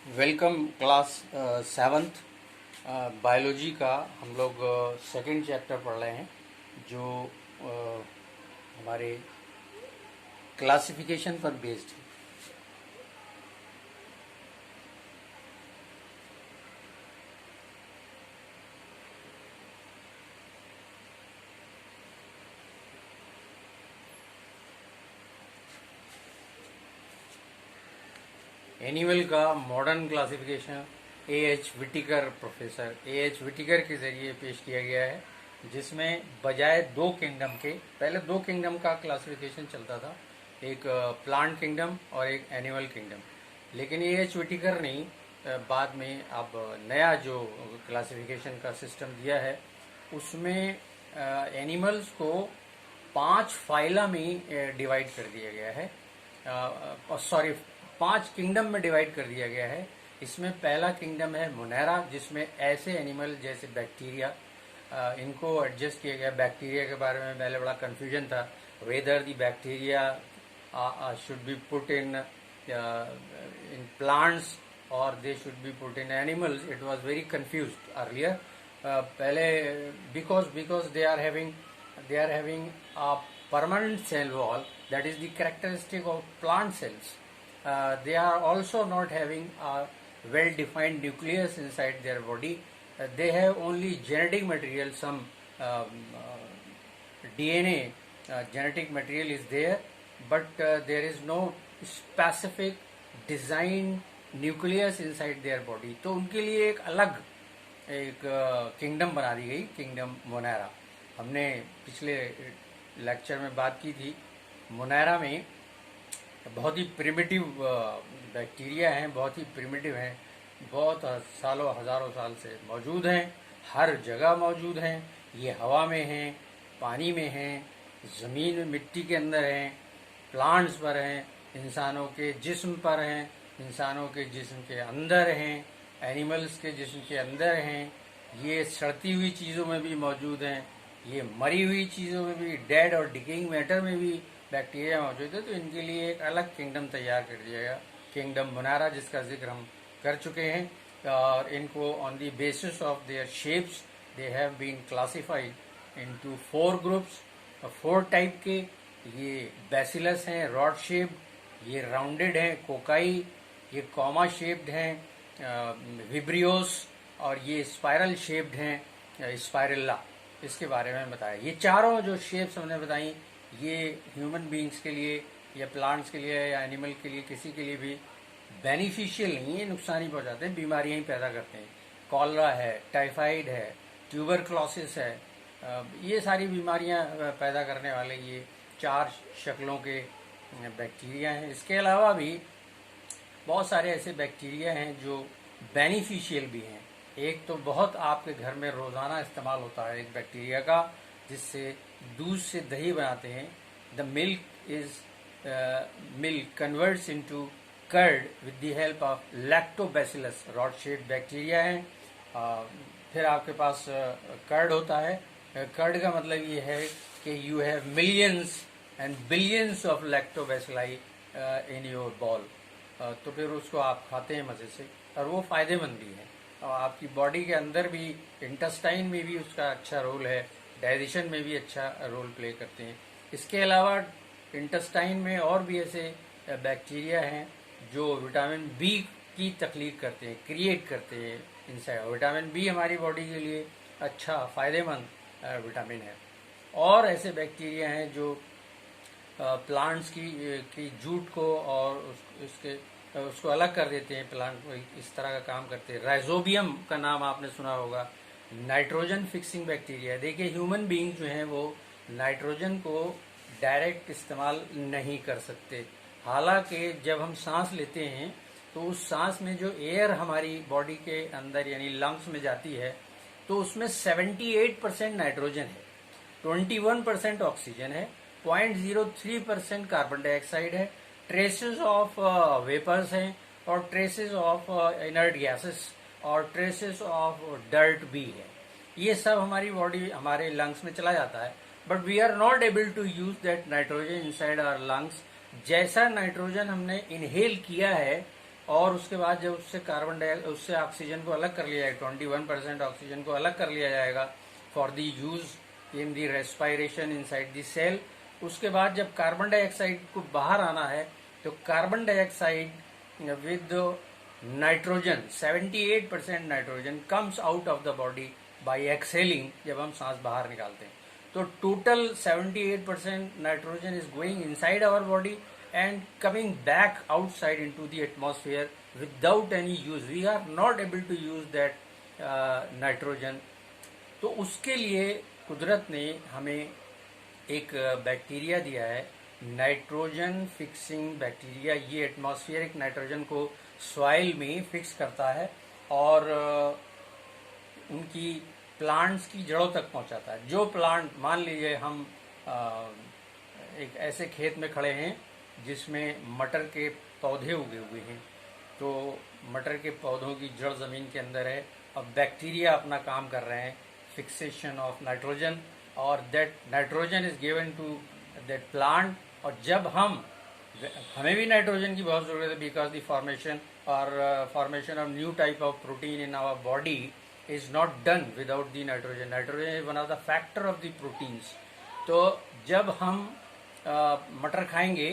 Welcome class seventh biology का हम लोग सेकंड चैप्टर पढ़ रहे हैं जो हमारे क्लासिफिकेशन पर बेस्ड है। एनिमल का modern classification AH विटिकर professor AH विटिकर के जरिए पेश किया गया है, जिसमें बजाय दो किंगडम के, पहले दो किंगडम का क्लासिफिकेशन चलता था, एक प्लांट किंगडम और एक एनिमल किंगडम। लेकिन एएच विटिकर ने बाद में अब नया जो क्लासिफिकेशन का सिस्टम दिया है उसमें एनिमल्स को 5 फाइला में डिवाइड कर दिया गया है, सॉरी 5 किंगडम में डिवाइड कर दिया गया है। इसमें पहला किंगडम है मोनेरा, जिसमें ऐसे एनिमल जैसे बैक्टीरिया, इनको एडजस्ट किया गया। बैक्टीरिया के बारे में पहले बड़ा कंफ्यूजन था, whether the bacteria should be put in plants और they should be put in animals. It was very confused earlier. पहले because they are having a permanent cell wall, that is the characteristic of plant cells. They are also not having a well defined nucleus inside their body. They have only genetic material, some DNA genetic material is there, but there is no specific design nucleus inside their body. तो उनके लिए एक अलग एक kingdom बना दी गई, kingdom Monera. हमने पिछले लेक्चर में बात की थी। मोनेरा में बहुत ही प्रिमिटिव बैक्टीरिया हैं, बहुत ही प्रिमिटिव हैं, बहुत सालों हजारों साल से मौजूद हैं, हर जगह मौजूद हैं। ये हवा में हैं, पानी में हैं, ज़मीन में मिट्टी के अंदर हैं, प्लांट्स पर हैं, इंसानों के जिस्म पर हैं, इंसानों के जिस्म के अंदर हैं, एनिमल्स के जिस्म के अंदर हैं। ये सड़ती हुई चीज़ों में भी मौजूद हैं, ये मरी हुई चीज़ों में भी, डेड और डिकेइंग मैटर में भी बैक्टीरिया मौजूद है। तो इनके लिए एक अलग किंगडम तैयार कर दिया गया, किंगडम मोनेरा, जिसका जिक्र हम कर चुके हैं। और इनको on the basis of their shapes they have been classified into 4 groups, 4 type के। ये बैसिलस हैं, रॉड शेप्ड, ये राउंडेड हैं, कोकाई, ये कॉमा शेप्ड हैं, विब्रियोस, और ये स्पाइरल शेप्ड हैं, स्पाइरल्ला। इसके बारे में बताया। ये चारों जो शेप्स हमने बताई, ये ह्यूमन बीइंग्स के लिए या प्लांट्स के लिए या एनिमल के लिए, किसी के लिए भी बेनिफिशियल नहीं है, नुकसान ही पहुंचाते हैं, बीमारियां ही पैदा करते हैं। कॉलरा है, टाइफाइड है, ट्यूबरक्लोसिस है, ये सारी बीमारियां पैदा करने वाले ये 4 शक्लों के बैक्टीरिया हैं। इसके अलावा भी बहुत सारे ऐसे बैक्टीरिया हैं जो बेनिफिशियल भी हैं। एक तो बहुत आपके घर में रोजाना इस्तेमाल होता है एक बैक्टीरिया का, जिससे दूध से दही बनाते हैं। The milk converts into curd with the help of lactobacillus, rod shaped bacteria है। फिर आपके पास कर्ड होता है। कर्ड का मतलब ये है कि you have millions and billions of lactobacilli in your ball. तो फिर उसको आप खाते हैं मजे से, और वो फायदेमंद भी है। और आपकी बॉडी के अंदर भी, इंटेस्टाइन में भी उसका अच्छा रोल है, डाइजेशन में भी अच्छा रोल प्ले करते हैं। इसके अलावा इंटेस्टाइन में और भी ऐसे बैक्टीरिया हैं जो विटामिन बी की तख्लीक करते हैं, क्रिएट करते हैं इनसाइड। विटामिन बी हमारी बॉडी के लिए अच्छा फायदेमंद विटामिन है। और ऐसे बैक्टीरिया हैं जो प्लांट्स की जूट को और उसको अलग कर देते हैं, प्लांट को इस तरह का काम करते हैं। राइजोबियम का नाम आपने सुना होगा, नाइट्रोजन फिक्सिंग बैक्टीरिया। देखिए ह्यूमन बीइंग जो हैं वो नाइट्रोजन को डायरेक्ट इस्तेमाल नहीं कर सकते। हालांकि जब हम सांस लेते हैं तो उस सांस में जो एयर हमारी बॉडी के अंदर यानी लंग्स में जाती है, तो उसमें 78% नाइट्रोजन है, 21% ऑक्सीजन है, 0.03% कार्बन डाइऑक्साइड है, ट्रेसेस ऑफ वेपर्स हैं, और ट्रेसेस ऑफ इनर्ट गैसेस, और ट्रेसेस ऑफ डर्ट भी है। ये सब हमारी बॉडी, हमारे लंग्स में चला जाता है, but we are not able to use that nitrogen inside our lungs. जैसा नाइट्रोजन हमने इनहेल किया है और उसके बाद जब उससे ऑक्सीजन को अलग कर लिया जाएगा, 21% ऑक्सीजन को अलग कर लिया जाएगा for the use in the respiration inside the cell. उसके बाद जब कार्बन डाइऑक्साइड को बाहर आना है तो carbon dioxide with nitrogen 78% nitrogen comes out of the body by exhaling, जब हम सांस बाहर निकालते हैं। तो total 78% nitrogen is going inside our body and coming back outside into the atmosphere without any use. We are not able to use that nitrogen. तो उसके लिए कुदरत ने हमें एक बैक्टीरिया दिया है, नाइट्रोजन फिक्सिंग बैक्टीरिया। ये एटमॉस्फेरिक नाइट्रोजन को सॉइल में फिक्स करता है और उनकी प्लांट्स की जड़ों तक पहुंचाता है। जो प्लांट, मान लीजिए हम एक ऐसे खेत में खड़े हैं जिसमें मटर के पौधे उगे हुए हैं, तो मटर के पौधों की जड़ जमीन के अंदर है और बैक्टीरिया अपना काम कर रहे हैं फिक्सेशन ऑफ नाइट्रोजन, और that nitrogen is given to that plant. और जब हमें भी नाइट्रोजन की बहुत जरूरत है because the formation of new type of protein in our body is not done without the nitrogen. Nitrogen is one of the factor of the proteins. तो जब हम मटर खाएंगे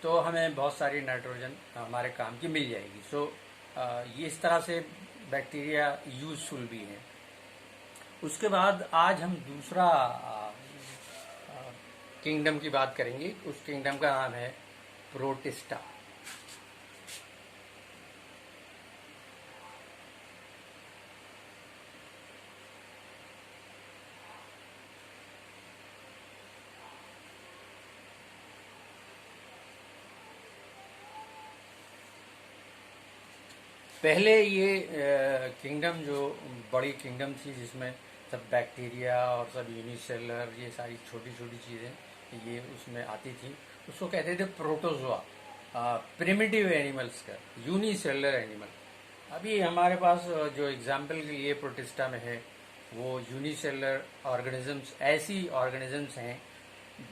तो हमें बहुत सारी नाइट्रोजन हमारे काम की मिल जाएगी। सो ये इस तरह से बैक्टीरिया यूजफुल भी है। उसके बाद आज हम दूसरा किंगडम की बात करेंगे। उस किंगडम का नाम है प्रोटिस्टा। पहले ये किंगडम जो बड़ी किंगडम थी जिसमें सब बैक्टीरिया और सब यूनिसेलर, ये सारी छोटी छोटी चीज़ें ये उसमें आती थी, उसको कहते थे प्रोटोजोआ, प्रिमिटिव एनिमल्स का, यूनिसेलर एनिमल। अभी हमारे पास जो एग्जाम्पल के लिए प्रोटिस्टा में है वो यूनिसेलर ऑर्गेनिजम्स, ऐसी ऑर्गेनिजम्स हैं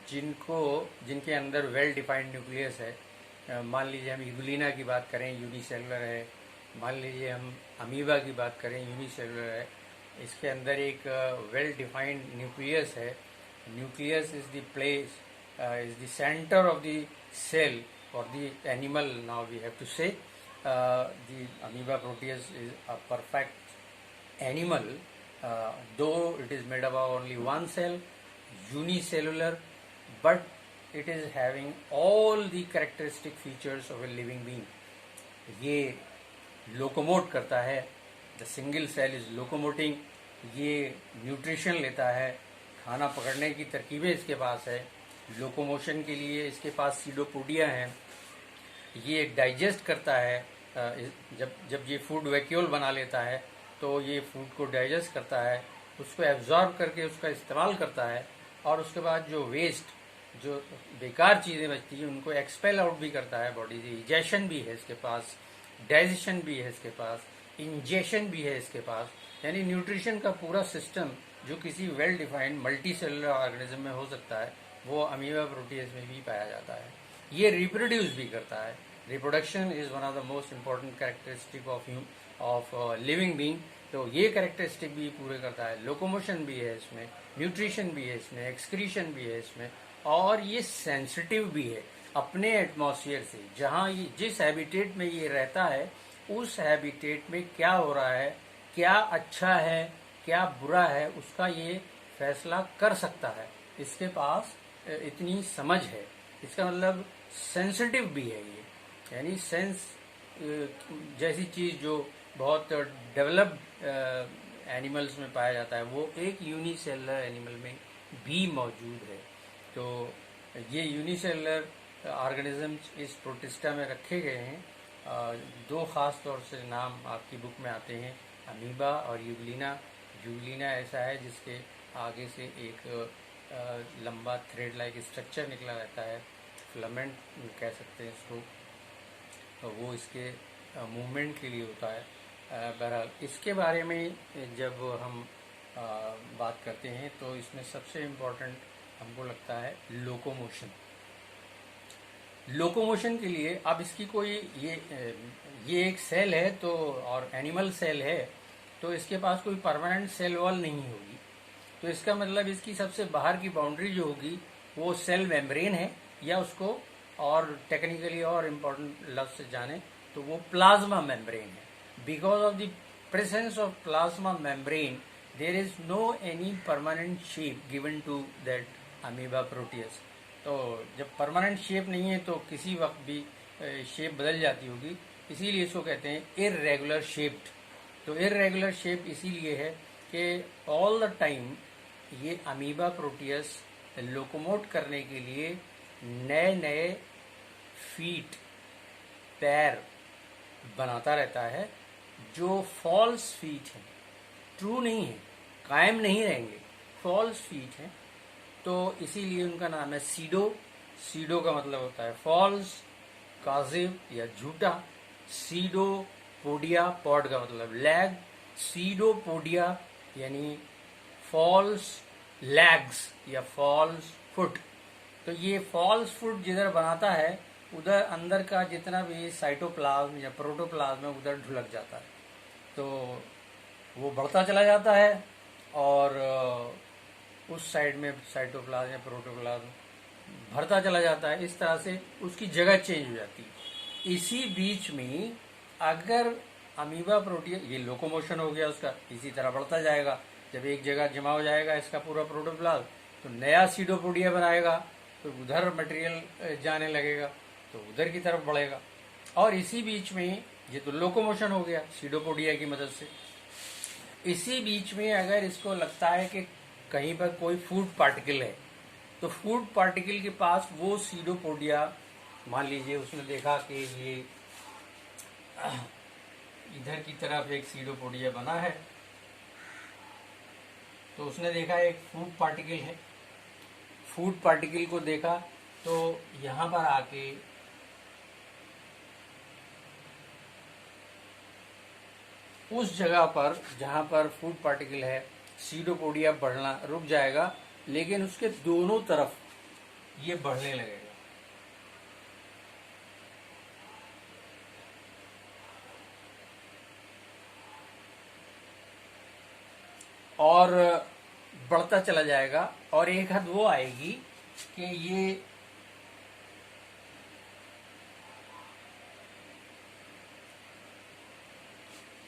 जिनके अंदर वेल डिफाइंड न्यूक्लियस है। मान लीजिए हम यूग्लिना की बात करें, यूनिसेलुलर है। मान लीजिए हम अमीबा की बात करें, यूनिसेलुलर है। इसके अंदर एक वेल डिफाइंड न्यूक्लियस है। Nucleus is the place, is the centre of the cell for the animal. Now we have to say the amoeba proteus is a perfect animal, though it is made up of only one cell, unicellular, but it is having all the characteristic features of a living being. ये locomote करता है, the single cell is लोकोमोटिंग। ये nutrition लेता है, खाना पकड़ने की तरकीबें इसके पास है, लोकोमोशन के लिए इसके पास सीडोपोडिया हैं। ये डाइजेस्ट करता है, जब ये फूड वैक्यूल बना लेता है तो ये फूड को डाइजेस्ट करता है, उसको एब्जॉर्ब करके उसका इस्तेमाल करता है, और उसके बाद जो वेस्ट, जो बेकार चीज़ें बचती हैं उनको एक्सपेल आउट भी करता है बॉडी से। इजेशन भी है इसके पास, डाइजेशन भी है इसके पास, इंजेशन भी है इसके पास। यानी न्यूट्रिशन का पूरा सिस्टम जो किसी well defined multi cellular organism में हो सकता है वो अमीबा प्रोटियस में भी पाया जाता है। ये रिप्रोड्यूस भी करता है। Reproduction is one of the most important characteristic of living being. तो ये कैरेक्टरिस्टिक भी पूरे करता है। लोकोमोशन भी है इसमें, न्यूट्रिशन भी है इसमें, एक्सक्रीशन भी है इसमें, और ये सेंसिटिव भी है अपने एटमॉस्फेयर से। जहाँ ये जिस हैबिटेट में ये रहता है उस हैबिटेट में क्या हो रहा है, क्या अच्छा है क्या बुरा है, उसका ये फैसला कर सकता है। इसके पास इतनी समझ है। इसका मतलब सेंसिटिव भी है ये, यानी सेंस जैसी चीज जो बहुत डेवलप्ड एनिमल्स में पाया जाता है वो एक यूनिसेलुलर एनिमल में भी मौजूद है। तो ये यूनिसेलुलर ऑर्गेनिजम्स इस प्रोटिस्टा में रखे गए हैं। दो खास तौर से नाम आपकी बुक में आते हैं, अमीबा और यूग्लिना। यूग्लिना ऐसा है जिसके आगे से एक लंबा थ्रेड लाइक स्ट्रक्चर निकला रहता है, फिलामेंट कह सकते हैं इसको, तो वो इसके मूवमेंट के लिए होता है। बहरहाल इसके बारे में जब हम बात करते हैं तो इसमें सबसे इम्पोर्टेंट हमको लगता है लोकोमोशन। लोकोमोशन के लिए अब इसकी कोई ये एक सेल है तो, और एनिमल सेल है, तो इसके पास कोई परमानेंट सेल वॉल नहीं होगी। तो इसका मतलब इसकी सबसे बाहर की बाउंड्री जो होगी वो सेल मेम्ब्रेन है, या उसको और टेक्निकली और इम्पोर्टेंट लफ्ज से जाने तो वो प्लाज्मा मेम्ब्रेन है। Because of the presence of plasma membrane there is no any permanent shape given to that amoeba proteus. तो जब परमानेंट शेप नहीं है तो किसी वक्त भी शेप बदल जाती होगी, इसीलिए इसको कहते हैं इर्रेगुलर शेप्ड। तो इर्रेगुलर शेप इसीलिए है कि ऑल द टाइम ये अमीबा प्रोटियस लोकोमोट करने के लिए नए नए फीट, पैर बनाता रहता है, जो फॉल्स फीट हैं, ट्रू नहीं है, कायम नहीं रहेंगे, फॉल्स फीट हैं। तो इसीलिए उनका नाम है सीडो। सीडो का मतलब होता है फॉल्स, काजिव या झूठा। सीडो पोडिया, पॉड का मतलब लैग, सीडोपोडिया यानी फॉल्स लैग्स या फॉल्स फुट। तो ये फॉल्स फुट जिधर बनाता है उधर अंदर का जितना भी साइटोप्लाज्म या प्रोटोप्लाज्म है उधर ढुलक जाता है, तो वो बढ़ता चला जाता है और उस साइड में साइटोप्लाज्म या प्रोटोप्लाज्म भरता चला जाता है। इस तरह से उसकी जगह चेंज हो जाती है। इसी बीच में अगर अमीबा प्रोटियस, ये लोकोमोशन हो गया उसका, इसी तरह बढ़ता जाएगा। जब एक जगह जमा हो जाएगा इसका पूरा प्रोटोप्लाज्म तो नया सीडोपोडिया बनाएगा, तो उधर मटेरियल जाने लगेगा तो उधर की तरफ बढ़ेगा। और इसी बीच में ये तो लोकोमोशन हो गया सीडोपोडिया की मदद से। इसी बीच में अगर इसको लगता है कि कहीं पर कोई फूड पार्टिकल है, तो फूड पार्टिकल के पास वो सीडोपोडिया, मान लीजिए उसने देखा कि ये इधर की तरफ एक सीडोपोडिया बना है, तो उसने देखा एक फूड पार्टिकल है। फूड पार्टिकल को देखा तो यहां पर आके उस जगह पर जहां पर फूड पार्टिकल है सीडोपोडिया बढ़ना रुक जाएगा, लेकिन उसके दोनों तरफ ये बढ़ने लगेगा। और बढ़ता चला जाएगा और एक हद वो आएगी कि ये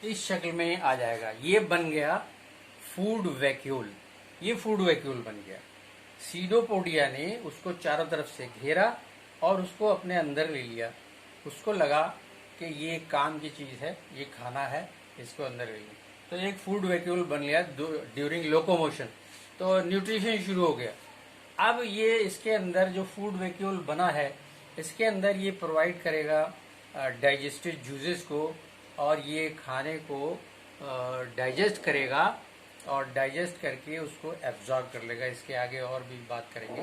इस शक्ल में आ जाएगा। ये बन गया फूड वैक्यूल। ये फूड वैक्यूल बन गया। सीडोपोडिया ने उसको चारों तरफ से घेरा और उसको अपने अंदर ले लिया। उसको लगा कि ये काम की चीज है, ये खाना है, इसको अंदर ले लिया, तो एक फूड वैक्यूल बन गया ड्यूरिंग लोकोमोशन। तो न्यूट्रिशन शुरू हो गया। अब ये इसके अंदर जो फूड वैक्यूल बना है, इसके अंदर ये प्रोवाइड करेगा डाइजेस्टिव जूसेस को, और ये खाने को डाइजेस्ट करेगा और डाइजेस्ट करके उसको एब्जॉर्ब कर लेगा। इसके आगे और भी बात करेंगे।